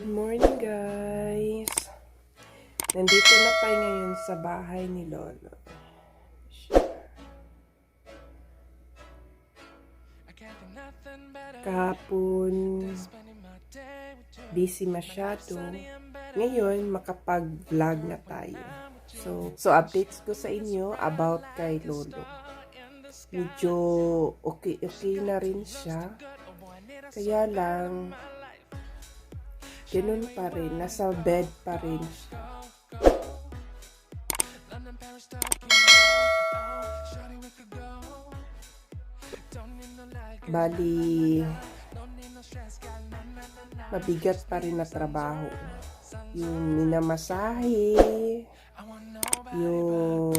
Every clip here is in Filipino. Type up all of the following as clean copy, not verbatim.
Good morning, guys. Nandito na tayo ngayon sa bahay ni Lolo. Kahapon, busy masyado. Ngayon, makapag-vlog na tayo. So updates ko sa inyo about kay Lolo. Medyo okay na rin siya. Kaya lang, ganun pa rin. Nasa bed pa rin siya. Bali, mabigat pa rin na trabaho. Yung minamasahe, yung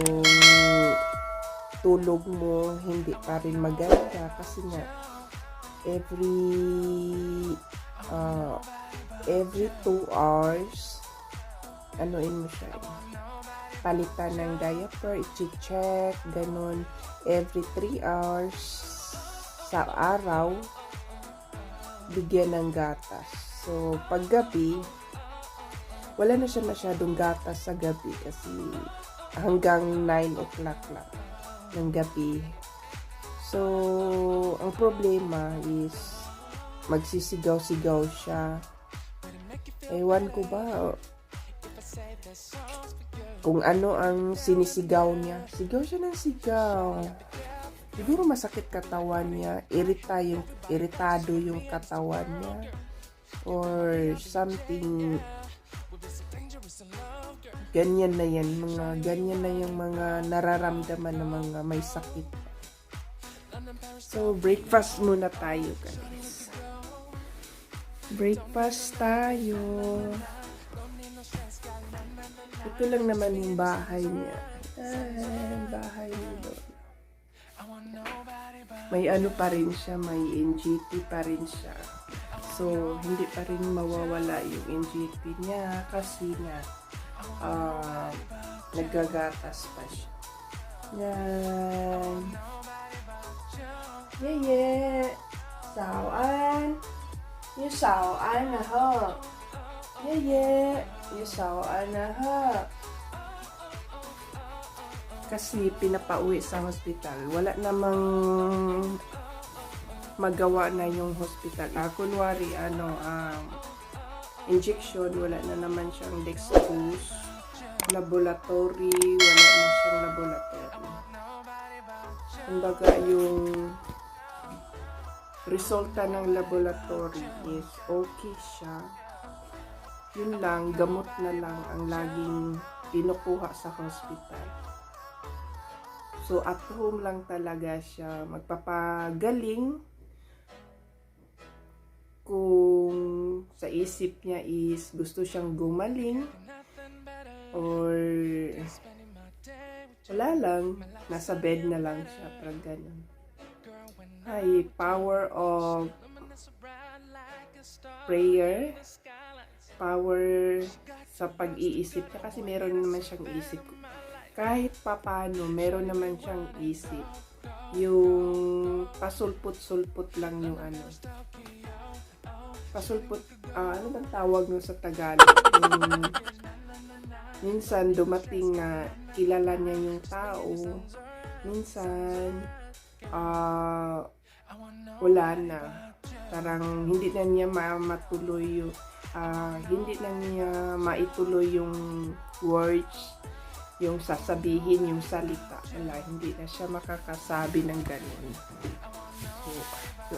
tulog mo, hindi pa rin maganda. Kasi nga, every 2 hours, anuin mo siya. Palitan ng diaper, i-check, ganun. Every 3 hours, sa araw, bigyan ng gatas. So, pag gabi, wala na siya masyadong gatas sa gabi kasi hanggang 9 o'clock lang ng gabi. So, ang problema is magsisigaw-sigaw siya. Ewan ko ba kung ano ang sinisigaw niya. Sigaw siya ng sigaw. Siguro masakit katawan niya, iritado yung katawan niya, or something. Ganyan na yung mga nararamdaman ng mga may sakit. So, breakfast muna tayo, guys. Breakfast tayo. Ito lang naman yung bahay niya. Bahay niya. May ano pa rin siya, may NGT pa rin siya. So, hindi pa rin mawawala yung NGT niya kasi nga, naggagatas pa siya. Yan. Yeah. Sauan. Yung sauan na ho. Yeah. Yung sauan na ho. Kasi pinapauwi sa hospital. Wala namang magawa na yung hospital. Kunwari, injection, wala na naman siyang dextrose. Laboratory, wala na siyang laboratory. Kumbaga, yung resulta ng laboratory is okay siya. Yun lang, gamot na lang ang laging kinukuha sa hospital. So, at home lang talaga siya magpapagaling kung sa isip niya is gusto siyang gumaling or wala lang, nasa bed na lang siya, parang ganun. Ay, power of prayer, power sa pag-iisip niya kasi meron naman siyang isip. Kahit papano, meron naman siyang isip. Yung pasulput-sulput lang yung pasulput, ano bang tawag nun sa Tagalog? Minsan dumating na kilala niya yung tao. Minsan, wala na. Parang hindi na niya matuloy yung, hindi na niya maituloy yung words, yung sasabihin, yung salita. Wala, hindi na siya makakasabi ng ganun. So.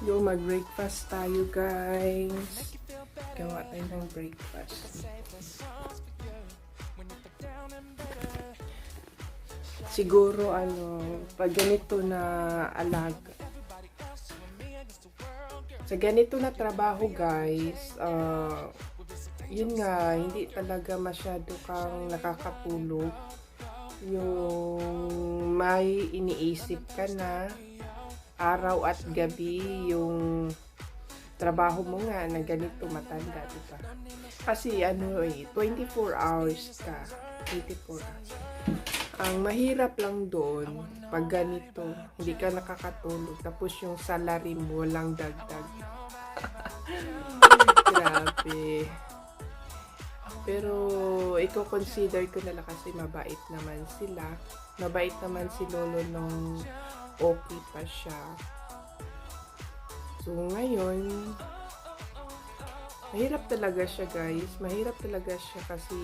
Yung mag-breakfast tayo, guys. Gawa tayo ng breakfast. Siguro, pag ganito na alaga. Sa ganito na trabaho, guys, yun nga, hindi talaga masyado kang nakakatulog. yung may iniisip ka na araw at gabi, yung trabaho mo nga na ganito matanda, diba? Kasi 24 hours ka. 24 hours. Ang mahirap lang doon, pag ganito, hindi ka nakakatulog, tapos yung salary mo walang dagdag. Grabe. Pero, i-consider ko na lang kasi mabait naman sila. Mabait naman si Lolo nung okay pa siya. So, ngayon, mahirap talaga siya, guys. Mahirap talaga siya kasi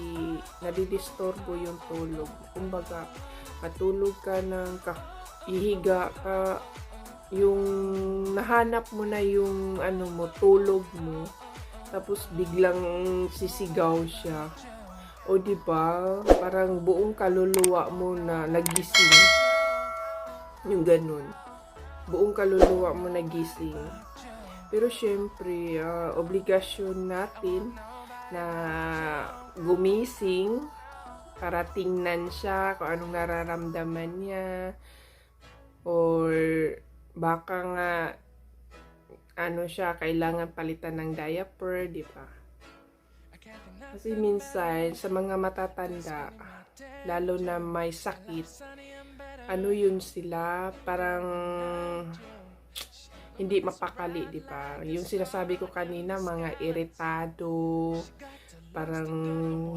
nadidisturbo yung tulog. Kumbaga, matulog ka ng ihiga ka, yung nahanap mo na yung tulog mo, tapos biglang sisigaw siya. O diba, parang buong kaluluwa mo na nagising. Yung ganun. Buong kaluluwa mo nagising. Pero syempre, obligasyon natin na gumising para tingnan siya kung anong nararamdaman niya, or baka nga kailangan palitan ng diaper, di ba? Kasi minsan sa mga matatanda, lalo na may sakit, yun sila, parang hindi mapakali, di ba? Yung sinasabi ko kanina, mga iritado, parang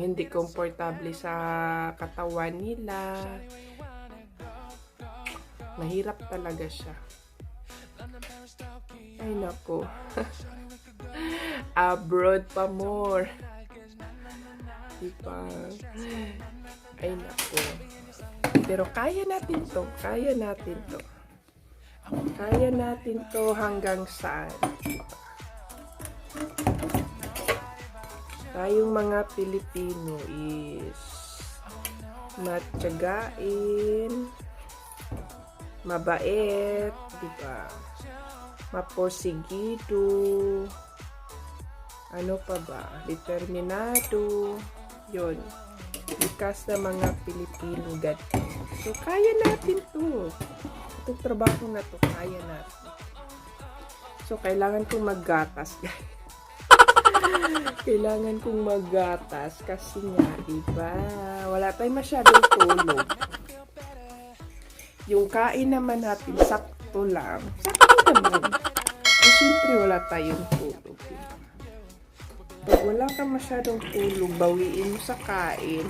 hindi komportable sa katawan nila. Mahirap talaga siya. Ay nako. Abroad pa more. Diba? Ay nako. Pero kaya natin to. Kaya natin to. Kaya natin to hanggang saan. Tayong mga Pilipino is matiyagain, mabait, diba? Maporsigido, ano pa ba? Determinado, yun. Likas na mga Pilipino, God. So, kaya natin to. Itong trabaho na to, kaya natin. So, kailangan kong maggatas, guys. Kailangan kong maggatas kasi nga, diba? Wala tayong masyadong tulog. Yung kain naman natin, sakto lang. Sakto naman. Siyempre, wala tayong tulog. Diba? Pag wala ka masyadong tulog, bawiin mo sa kain.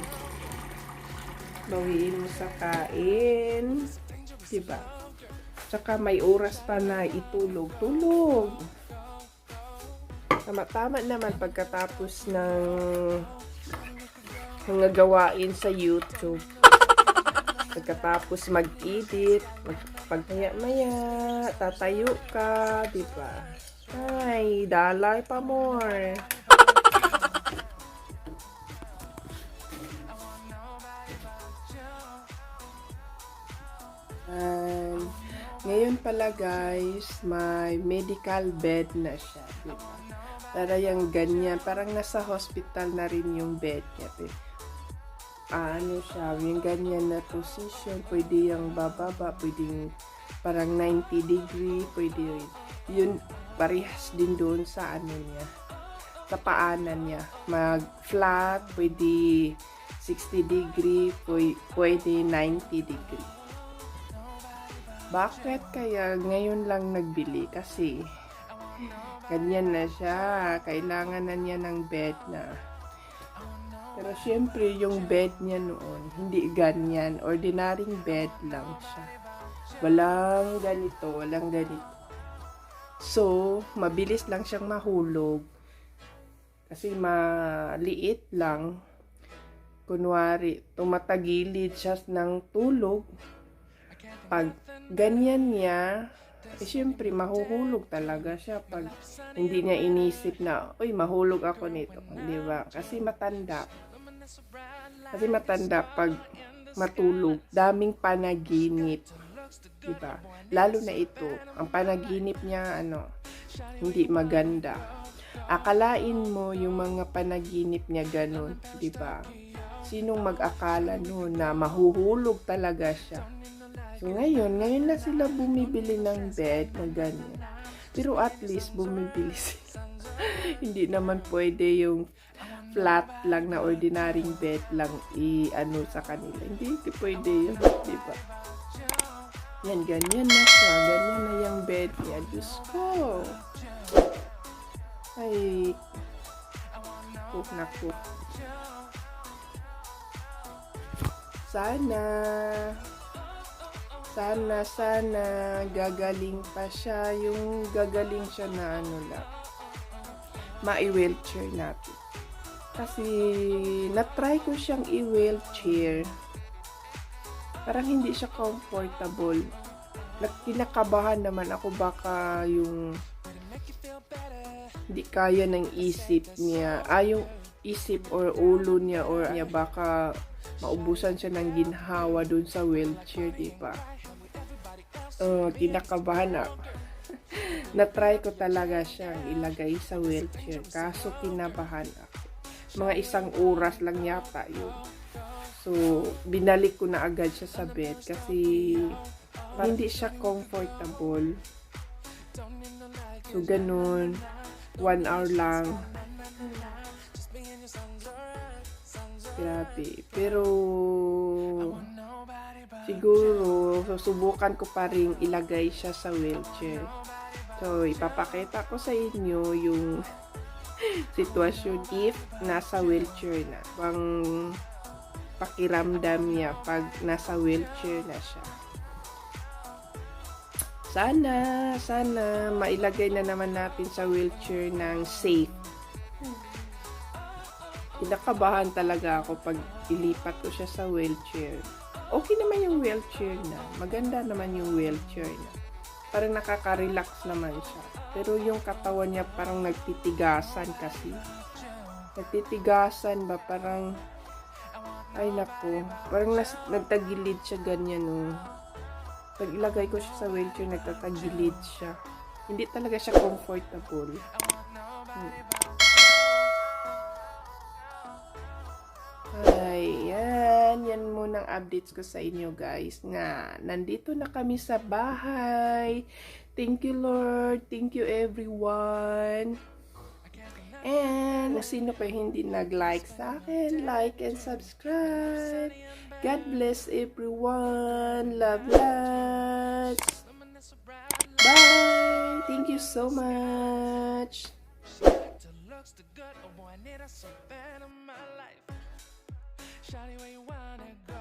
Bawiin mo sa kain. Diba? Tsaka may oras pa na itulog. Tulog! Tama naman pagkatapos ng mga gawain sa YouTube. Pagkatapos mag-edit, pagmaya-maya, tatayo ka, diba? Ay, dollar pa more. And, ngayon pala guys, may medical bed na siya, diba? Para yung ganyan, parang nasa hospital na rin yung bed niya. Siya, yung ganyan na position, pwede yung bababa, pwede yung parang 90 degree, pwede yun, parehas din doon sa niya, sa paanan niya. Mag-flat, pwede 60 degree, pwede 90 degree. Bakit kaya ngayon lang nagbili? Kasi ganyan na siya. Kailangan na niya ng bed na. Pero syempre, yung bed niya noon, hindi ganyan. Ordinaryong bed lang siya. Walang ganito. So, mabilis lang siyang mahulog. Kasi maliit lang. Kunwari, tumatagilid siya ng tulog. Pag ganyan niya, siyempre, mahuhulog talaga siya pag hindi niya inisip na, uy, mahulog ako nito. Di ba? Kasi matanda pag matulog, daming panaginip. Di ba? Lalo na ito, ang panaginip niya, hindi maganda. Akalain mo yung mga panaginip niya ganun, di ba? sinong mag-akala noon na mahuhulog talaga siya. So ngayon na sila bumibili ng bed na ganyan. Pero at least bumibili sila. Hindi naman pwede yung flat lang na ordinaryong bed lang i-ano sa kanila. Hindi pwede yun, di ba? Yan, ganyan na siya. Ganyan na yung bed niya. Diyos ko. Ay. Naku. Sana gagaling pa siya. Yung gagaling siya na ano lang. Ma-wheelchair natin. Kasi na-try ko siyang i-wheelchair. Parang hindi siya comfortable. Kinakabahan naman ako baka yung hindi kaya ng isip niya. Yung isip or ulo niya or niya baka maubusan siya ng ginhawa dun sa wheelchair, diba? Kinakabahan ako. Na-try ko talaga siyang ilagay sa wheelchair. Kaso kinabahan ako. Mga 1 oras lang yata yun. So, binalik ko na agad siya sa bed kasi hindi siya comfortable. So, ganun. 1 hour lang. Grabe. Pero, siguro, susubukan ko pa rin ilagay siya sa wheelchair. So, ipapakita ko sa inyo yung sitwasyon if nasa wheelchair na. Pang pakiramdam niya pag nasa wheelchair na siya. Sana mailagay na naman natin sa wheelchair ng safe. Kinakabahan talaga ako pag ilipat ko siya sa wheelchair. Okay naman yung wheelchair na. Maganda naman yung wheelchair na. Parang nakaka-relax naman siya. Pero yung katawan niya parang nagtitigasan kasi. Nagtitigasan ba? Parang, ay nako, parang nagtagilid siya ganyan. Pag ilagay ko siya sa wheelchair, nagtatagilid siya. Hindi talaga siya comfortable. Ay, yan munang updates ko sa inyo guys. Nga, nandito na kami sa bahay. Thank you Lord. Thank you everyone. And kung sino pa hindi nag-like sa akin, like and subscribe. God bless everyone. Love, lots. Bye. Thank you so much. Shawty, where you wanna go?